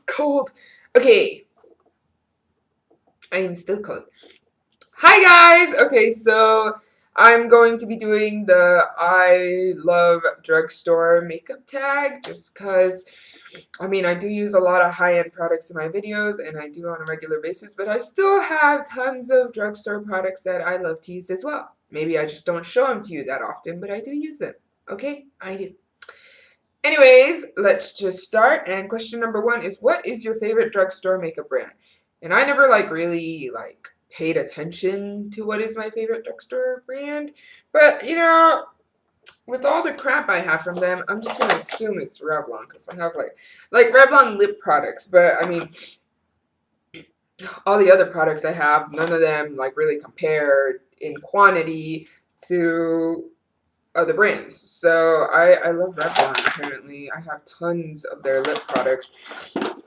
cold. Okay, I am still cold. Hi guys! Okay, so I'm going to be doing the I love drugstore makeup tag just because, I mean, I do use a lot of high-end products in my videos and I do on a regular basis, but I still have tons of drugstore products that I love to use as well. Maybe I just don't show them to you that often, but I do use them. Okay? I do. Anyways, let's just start. And question number one is, what is your favorite drugstore makeup brand? And I never really paid attention to what is my favorite drugstore brand, but with all the crap I have from them, I'm just gonna assume it's Revlon because I have like Revlon lip products, but I mean all the other products I have, none of them like really compared in quantity to other brands. So I love Revlon apparently. I have tons of their lip products.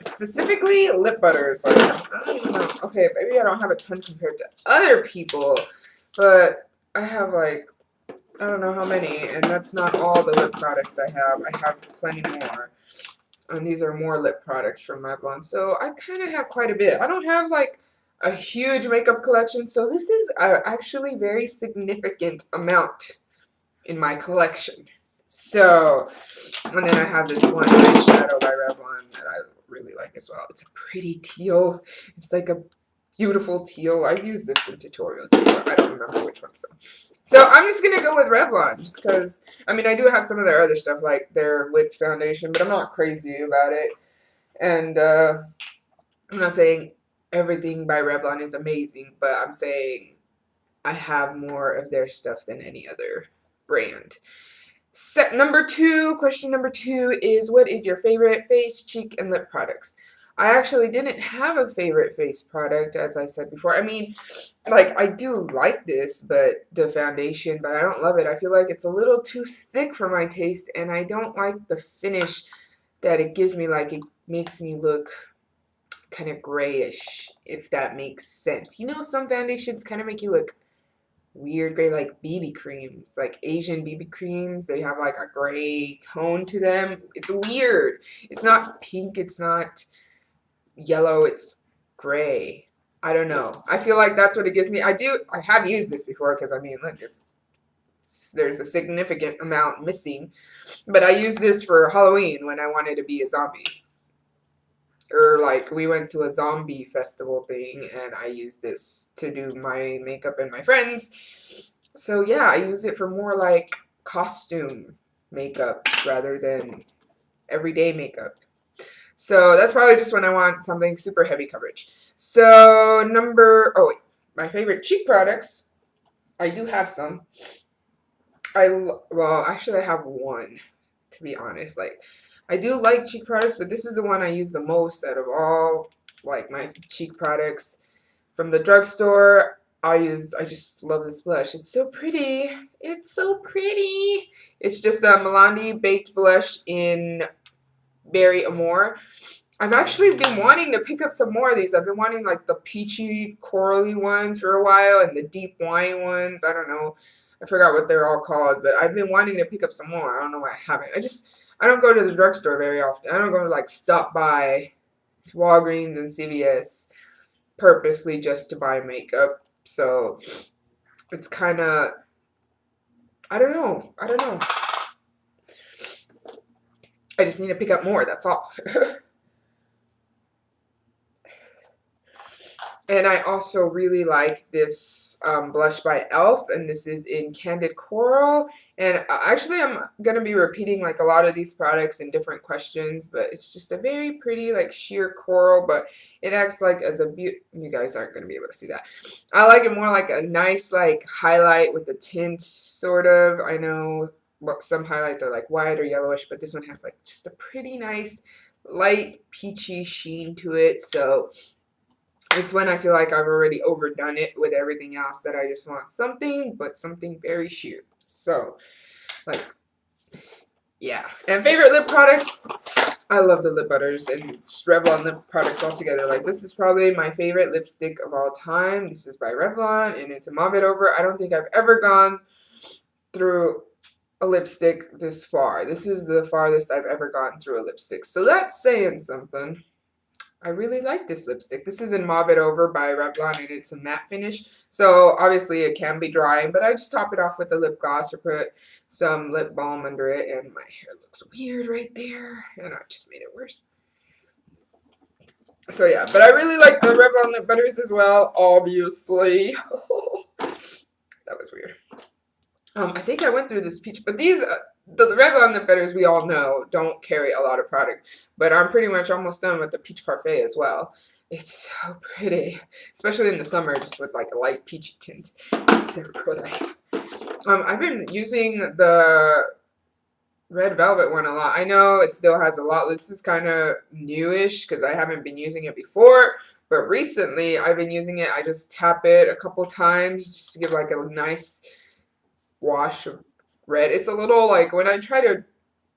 Specifically lip butters. Like, I don't even know. Okay, maybe I don't have a ton compared to other people, but I have like I don't know how many, and that's not all the lip products I have. I have plenty more. And these are more lip products from Revlon. So I kind of have quite a bit. I don't have like a huge makeup collection, so this is actually very significant amount in my collection. So, and then I have this one eyeshadow by Revlon that I really like as well. It's a pretty teal. It's like a beautiful teal. I've used this in tutorials before. I don't remember which one. So I'm just going to go with Revlon just because, I mean, I do have some of their other stuff like their whipped foundation, but I'm not crazy about it. And I'm not saying everything by Revlon is amazing, but I'm saying I have more of their stuff than any other brand. Question number two is, what is your favorite face, cheek, and lip products? I actually didn't have a favorite face product, as I said before. I mean, like, I do like this, but the foundation, but I don't love it. I feel like it's a little too thick for my taste, and I don't like the finish that it gives me. Like, it makes me look kind of grayish, if that makes sense. You know, some foundations kind of make you look weird gray, like BB creams, like Asian BB creams. They have like a gray tone to them. It's weird. It's not pink. It's not yellow. It's gray. I don't know. I feel like that's what it gives me. I have used this before because I mean, look, there's a significant amount missing. But I used this for Halloween when I wanted to be a zombie. Or like we went to a zombie festival thing and I used this to do my makeup and my friends. So yeah, I use it for more like costume makeup rather than everyday makeup. So that's probably just when I want something super heavy coverage. So my favorite cheek products. I do have some. Well, actually I have one, to be honest. Like, I do like cheek products, but this is the one I use the most out of all like my cheek products from the drugstore. I just love this blush. It's so pretty. It's so pretty. It's just the Milani Baked Blush in Berry Amore. I've actually been wanting to pick up some more of these. I've been wanting like the peachy corally ones for a while and the deep wine ones. I don't know. I forgot what they're all called, but I've been wanting to pick up some more. I don't know why I haven't. I don't go to the drugstore very often. I don't go to like stop by Walgreens and CVS purposely just to buy makeup. So it's kind of, I don't know. I just need to pick up more. That's all. And I also really like this blush by e.l.f. and this is in Candid Coral. And actually I'm going to be repeating like a lot of these products in different questions, but it's just a very pretty like sheer coral, but it acts like as a you guys aren't going to be able to see that. I like it more like a nice like highlight with a tint sort of. I know some highlights are like white or yellowish, but this one has like just a pretty nice light peachy sheen to it. So it's when I feel like I've already overdone it with everything else that I just want something, but something very sheer. So, like, yeah. And favorite lip products? I love the lip butters and just Revlon lip products altogether. Like, this is probably my favorite lipstick of all time. This is by Revlon, and it's a Mauve It Over. I don't think I've ever gone through a lipstick this far. This is the farthest I've ever gotten through a lipstick. So that's saying something. I really like this lipstick. This is in Mauve It Over by Revlon, and it's a matte finish. So obviously it can be drying, but I just top it off with a lip gloss or put some lip balm under it, and my hair looks weird right there, and I just made it worse. So yeah, but I really like the Revlon lip butters as well, obviously. That was weird. I think I went through this peach, but these, the Revlon lip butters we all know don't carry a lot of product, but I'm pretty much almost done with the Peach Parfait as well. It's so pretty, especially in the summer, just with like a light peachy tint. It's so pretty. I've been using the Red Velvet one a lot. I know it still has a lot. This is kind of newish because I haven't been using it before. But recently I've been using it. I just tap it a couple times just to give like a nice wash of red. It's a little like when I try to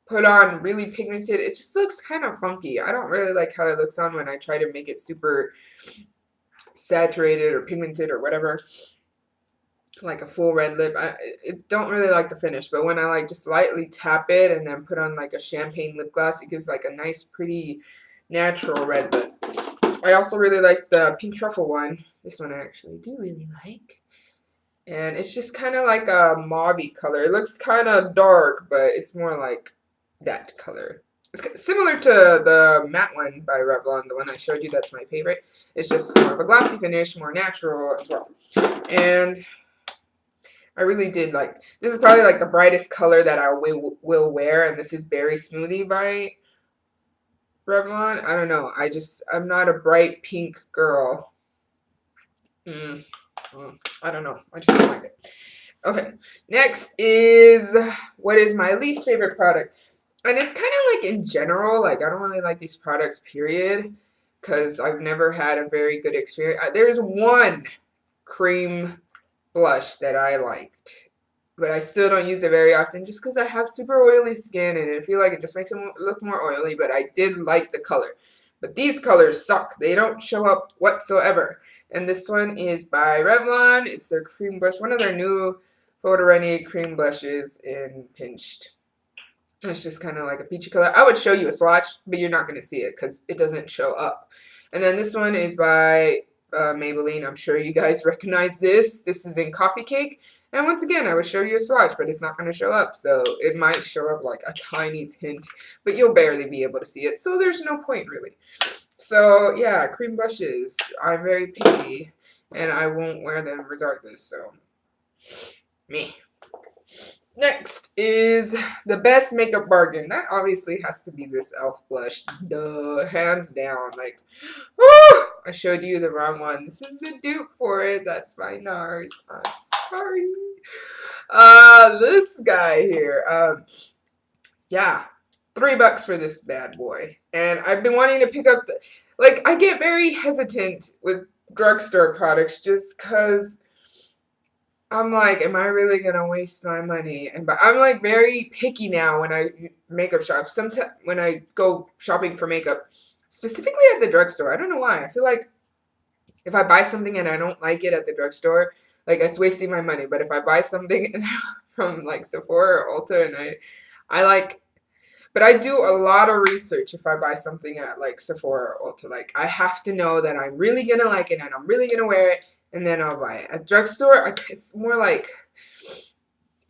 put on really pigmented, it just looks kind of funky. I don't really like how it looks on when I try to make it super saturated or pigmented or whatever. Like a full red lip. I don't really like the finish, but when I like just lightly tap it and then put on like a champagne lip gloss, it gives like a nice pretty natural red lip. I also really like the pink truffle one. This one I actually do really like. And it's just kind of like a mauve-y color. It looks kind of dark, but it's more like that color. It's similar to the matte one by Revlon, the one I showed you. That's my favorite. It's just more of a glossy finish, more natural as well. And I really did like, this is probably like the brightest color that I will wear, and this is Berry Smoothie by Revlon. I don't know, I'm not a bright pink girl. I don't know, I just don't like it. Okay, next is, what is my least favorite product? And it's kind of like in general, like I don't really like these products, period, because I've never had a very good experience. There's one cream blush that I liked, but I still don't use it very often just because I have super oily skin and I feel like it just makes it look more oily, but I did like the color. But these colors suck. They don't show up whatsoever. And this one is by Revlon. It's their cream blush, one of their new Photo Rennie cream blushes in Pinched. It's just kind of like a peachy color. I would show you a swatch, but you're not going to see it because it doesn't show up. And then this one is by Maybelline. I'm sure you guys recognize this. This is in Coffee Cake. And once again, I would show you a swatch, but it's not going to show up. So it might show up like a tiny tint, but you'll barely be able to see it. So there's no point really. So yeah, cream blushes. I'm very picky and I won't wear them regardless. So me. Next is the best makeup bargain. That obviously has to be this e.l.f. blush. Duh, hands down. Like, whoo! I showed you the wrong one. This is the dupe for it. That's by NARS. I'm sorry. This guy here. Yeah, $3 for this bad boy. And I've been wanting to pick up the, like, I get very hesitant with drugstore products just because I'm like, am I really gonna waste my money? But I'm like very picky now when I makeup shop. Sometimes when I go shopping for makeup, specifically at the drugstore, I don't know why. I feel like if I buy something and I don't like it at the drugstore, like it's wasting my money. But if I buy something from like Sephora or Ulta and I like, but I do a lot of research if I buy something at like Sephora or Ulta. Like I have to know that I'm really gonna like it and I'm really gonna wear it. And then I'll buy it. At drugstore, it's more like,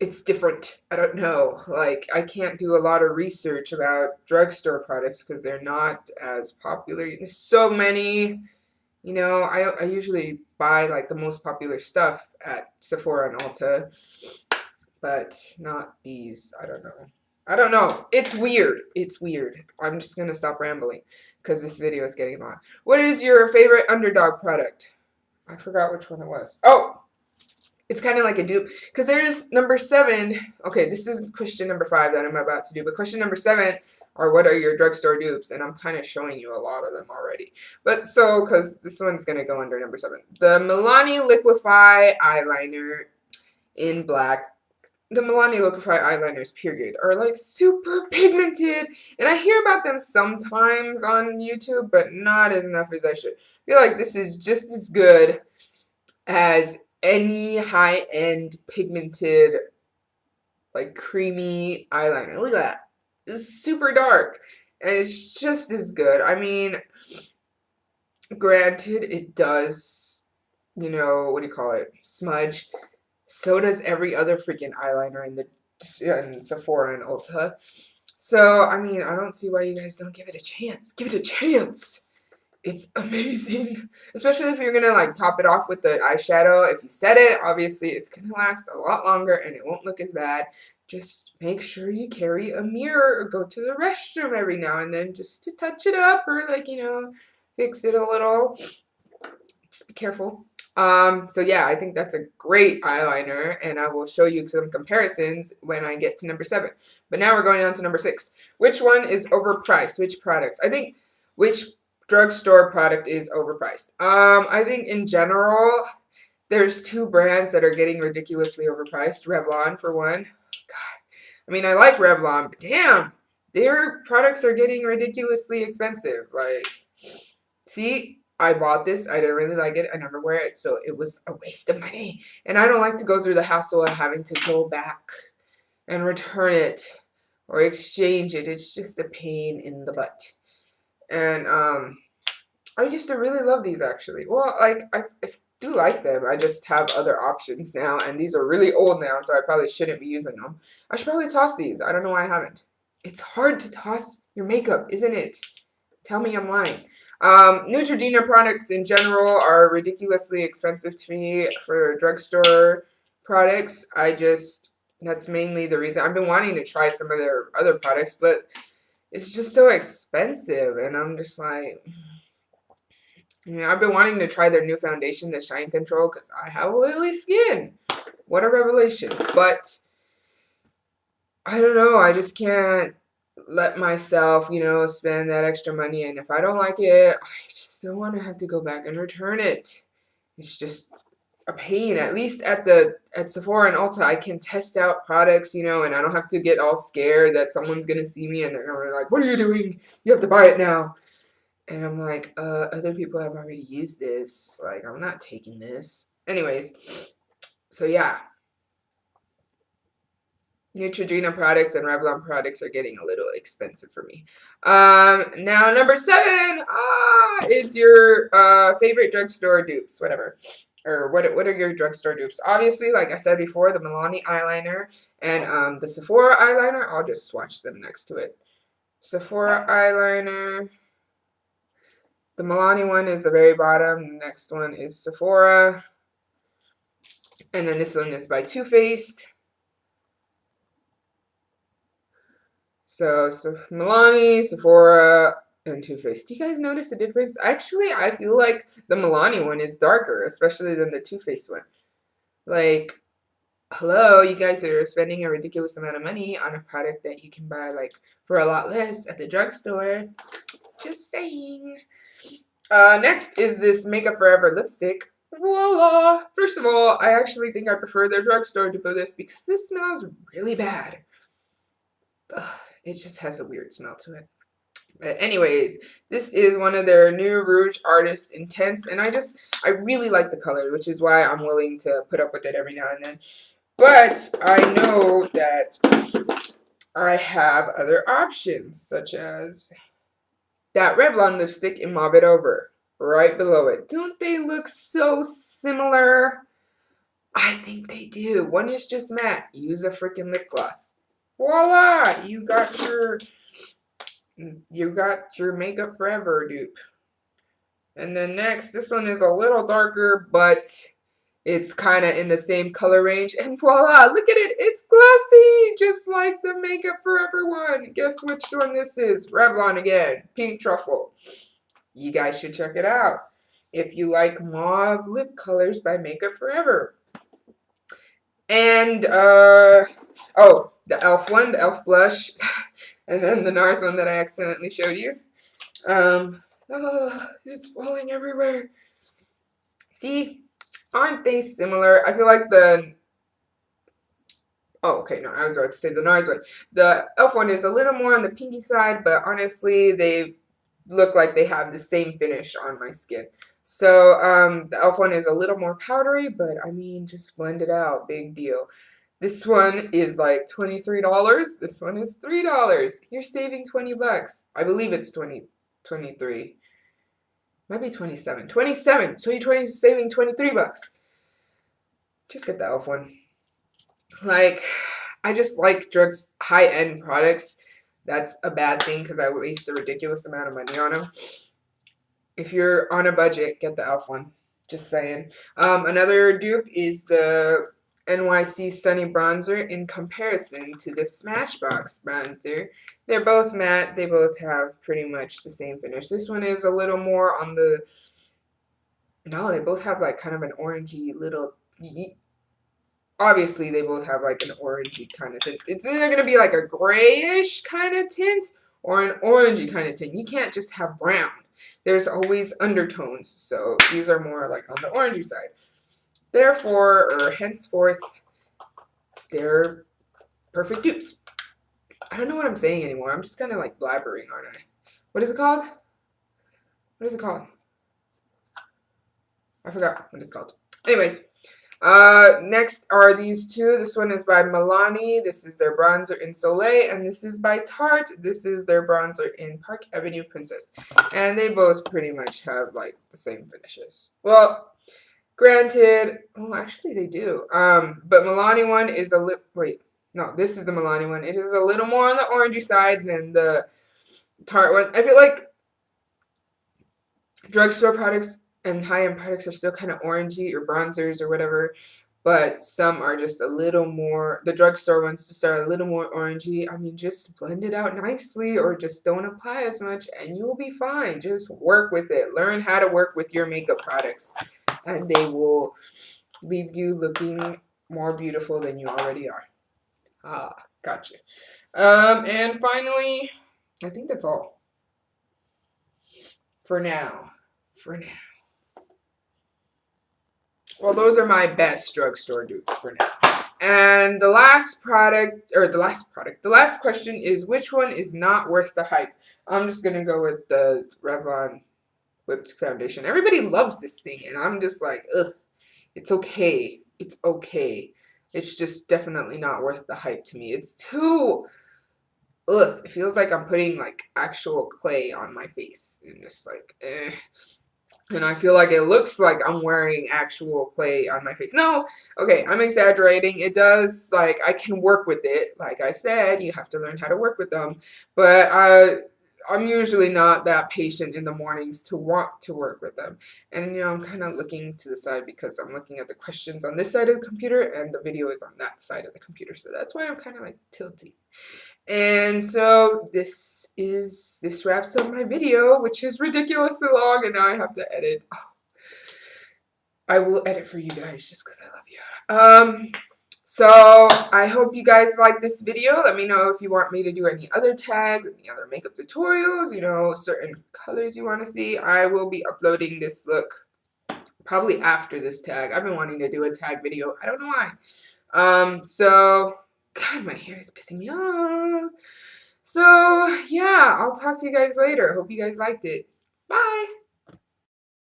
it's different. I don't know. Like, I can't do a lot of research about drugstore products because they're not as popular. There's so many, you know, I usually buy, like, the most popular stuff at Sephora and Ulta, but not these. I don't know. I don't know. It's weird. It's weird. I'm just going to stop rambling because this video is getting long. What is your favorite underdog product? I forgot which one it was. Oh, it's kind of like a dupe. Because there's number 7. Okay, this is question number 5 that I'm about to do. But question number 7 are what are your drugstore dupes? And I'm kind of showing you a lot of them already. But so, because this one's going to go under number 7. The Milani Liquify Eyeliner in black. The Milani Liquify eyeliners, period, are like super pigmented. And I hear about them sometimes on YouTube, but not as enough as I should. I feel like this is just as good as any high-end pigmented, like creamy eyeliner. Look at that. It's super dark. And it's just as good. I mean, Granted, it does, you know, what do you call it, smudge. So does every other freaking eyeliner in Sephora and Ulta. So, I mean, I don't see why you guys don't give it a chance. Give it a chance. It's amazing. Especially if you're gonna like top it off with the eyeshadow. If you set it, obviously it's gonna last a lot longer and it won't look as bad. Just make sure you carry a mirror or go to the restroom every now and then just to touch it up or like, you know, fix it a little. Just be careful. So yeah, I think that's a great eyeliner, and I will show you some comparisons when I get to number 7. But now we're going on to number 6. Which one is overpriced? Which products? I think which drugstore product is overpriced? I think in general, there's 2 brands that are getting ridiculously overpriced. Revlon for one. God, I mean, I like Revlon, but damn, their products are getting ridiculously expensive. Like, see, I bought this. I didn't really like it. I never wear it, so it was a waste of money. And I don't like to go through the hassle of having to go back and return it or exchange it. It's just a pain in the butt. And I used to really love these actually. Well, like I do like them. I just have other options now, and these are really old now, so I probably shouldn't be using them. I should probably toss these. I don't know why I haven't. It's hard to toss your makeup, isn't it? Tell me I'm lying. Neutrogena products in general are ridiculously expensive to me for drugstore products. That's mainly the reason. I've been wanting to try some of their other products, but it's just so expensive. And I'm just like, I've been wanting to try their new foundation, the Shine Control, because I have oily skin. What a revelation. But I don't know. I just can't let myself, you know, spend that extra money. And if I don't like it, I just don't want to have to go back and return it. It's just a pain. At least at Sephora and Ulta, I can test out products, you know, and I don't have to get all scared that someone's gonna see me and they're gonna be like, "What are you doing? You have to buy it now." And I'm like, other people have already used this. Like, I'm not taking this. Anyways, so yeah. Neutrogena products and Revlon products are getting a little expensive for me. Now number 7 is your favorite drugstore dupes, whatever. Or what are your drugstore dupes? Obviously, like I said before, the Milani eyeliner and the Sephora eyeliner. I'll just swatch them next to it. Sephora eyeliner. The Milani one is the very bottom. The next one is Sephora. And then this one is by Too Faced. So Milani, Sephora, and Too Faced. Do you guys notice the difference? Actually, I feel like the Milani one is darker, especially than the Too Faced one. Like, hello, you guys are spending a ridiculous amount of money on a product that you can buy, like, for a lot less at the drugstore. Just saying. Next is this Makeup Forever lipstick. Voila! First of all, I actually think I prefer their drugstore to this because this smells really bad. Ugh, it just has a weird smell to it. But anyways, this is one of their new Rouge Artist Intense, and I really like the color, which is why I'm willing to put up with it every now and then. But I know that I have other options, such as that Revlon lipstick in Mauve It Over, right below it. Don't they look so similar? I think they do. One is just matte. Use a freaking lip gloss. Voila! You got your Makeup Forever dupe. And then next, this one is a little darker, but it's kind of in the same color range. And voila, look at it. It's glossy, just like the Makeup Forever one. Guess which one this is? Revlon again. Pink Truffle. You guys should check it out if you like mauve lip colors by Makeup Forever. And, oh, the e.l.f. one, the e.l.f. blush. And then the NARS one that I accidentally showed you. Oh, it's falling everywhere. See? Aren't they similar? I feel like oh, okay, no, I was about to say the NARS one. The e.l.f. one is a little more on the pinky side, but honestly, they look like they have the same finish on my skin. So, the e.l.f. one is a little more powdery, but I mean, just blend it out. Big deal. This one is like $23. This one is $3. You're saving 20 bucks. I believe it's 23. Might be 27. 27. So you're saving 23 bucks. Just get the e.l.f. one. Like, I just like drugs, high-end products. That's a bad thing because I waste a ridiculous amount of money on them. If you're on a budget, get the e.l.f. one. Just saying. Another dupe is the NYC Sunny Bronzer in comparison to the Smashbox Bronzer. They're both matte. They both have pretty much the same finish. This one is a little more on the... No, they both have like kind of an orangey little... Obviously, they both have like an orangey kind of tint. It's either going to be like a grayish kind of tint or an orangey kind of tint. You can't just have brown. There's always undertones, so these are more like on the orangey side. Therefore, or henceforth, they're perfect dupes. I don't know what I'm saying anymore. I'm just kind of like blabbering, aren't I? What is it called? What is it called? I forgot what it's called. Anyways, next are these two. This one is by Milani. This is their bronzer in Soleil. And this is by Tarte. This is their bronzer in Park Avenue Princess. And they both pretty much have like the same finishes. Well, granted, well, actually they do. But Milani one is a little, wait, no, this is the Milani one. It is a little more on the orangey side than the Tarte one. I feel like drugstore products and high-end products are still kind of orangey or bronzers or whatever, but some are just a little more, the drugstore ones just are a little more orangey. I mean, just blend it out nicely or just don't apply as much and you'll be fine. Just work with it. Learn how to work with your makeup products and they will leave you looking more beautiful than you already are. Ah, gotcha. And finally, I think that's all. For now. Well, those are my best drugstore dupes for now. And the last question is, which one is not worth the hype? I'm just going to go with the Revlon Whipped Foundation. Everybody loves this thing, and I'm just like, ugh, it's okay. It's okay. It's just definitely not worth the hype to me. It's too, ugh, it feels like I'm putting like actual clay on my face. And just like, eh. And I feel like it looks like I'm wearing actual clay on my face. No, okay, I'm exaggerating. It does, like, I can work with it. Like I said, you have to learn how to work with them. But I'm usually not that patient in the mornings to want to work with them. And, you know, I'm kind of looking to the side because I'm looking at the questions on this side of the computer and the video is on that side of the computer. So that's why I'm kind of like tilting. And so this wraps up my video, which is ridiculously long, and now I have to edit. Oh, I will edit for you guys just because I love you. So I hope you guys like this video. Let me know if you want me to do any other tags, any other makeup tutorials, you know, certain colors you want to see. I will be uploading this look probably after this tag. I've been wanting to do a tag video. I don't know why. So, God, my hair is pissing me off. So, yeah, I'll talk to you guys later. Hope you guys liked it. Bye.